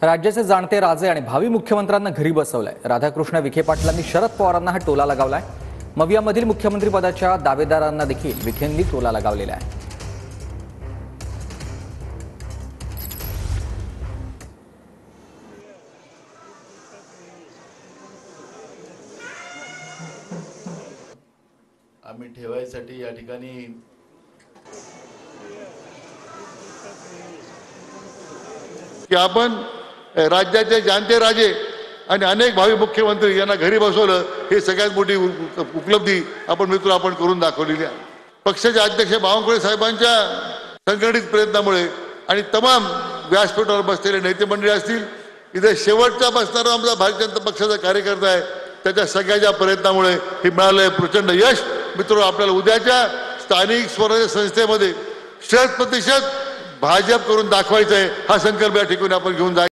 राज्याचे जाणते राजे आणि भावी मुख्यमंत्र्यांना घरी बसवलंय। राधाकृष्ण विखे पाटलांनी शरद पवारांना हा टोला लगावलाय। मवियामधील मुख्यमंत्री पदाच्या दावेदारांना देखील विखेंनी टोला लगावलेला आहे। आम्ही ठेवायसाठी या ठिकाणी की आपण राज्याचे जाणते राजे आणि अनेक भावी मुख्यमंत्री यांना घरी बसवलं, हे सगळ्यात मोठी उपलब्धी आपण मित्र आपण करून दाखवलेली आहे। पक्षाचे अध्यक्ष बावनकुळे साहेबांच्या संघटित प्रयत्नामुळे आणि तमाम व्यासपीठावर बसलेले नेते मंडळी असतील, इथे शेवटचा बसणारा आमचा भारतीय जनता पक्षाचा कार्यकर्ता आहे, त्याच्या सगळ्याच्या प्रयत्नामुळे हे मिळालंय प्रचंड यश। मित्र, आपल्याला उद्याच्या स्थानिक स्वराज्य संस्थेमध्ये 100% भाजप करून दाखवायचं आहे। हा संकल्प या ठिकाणी आपण घेऊन जायचं।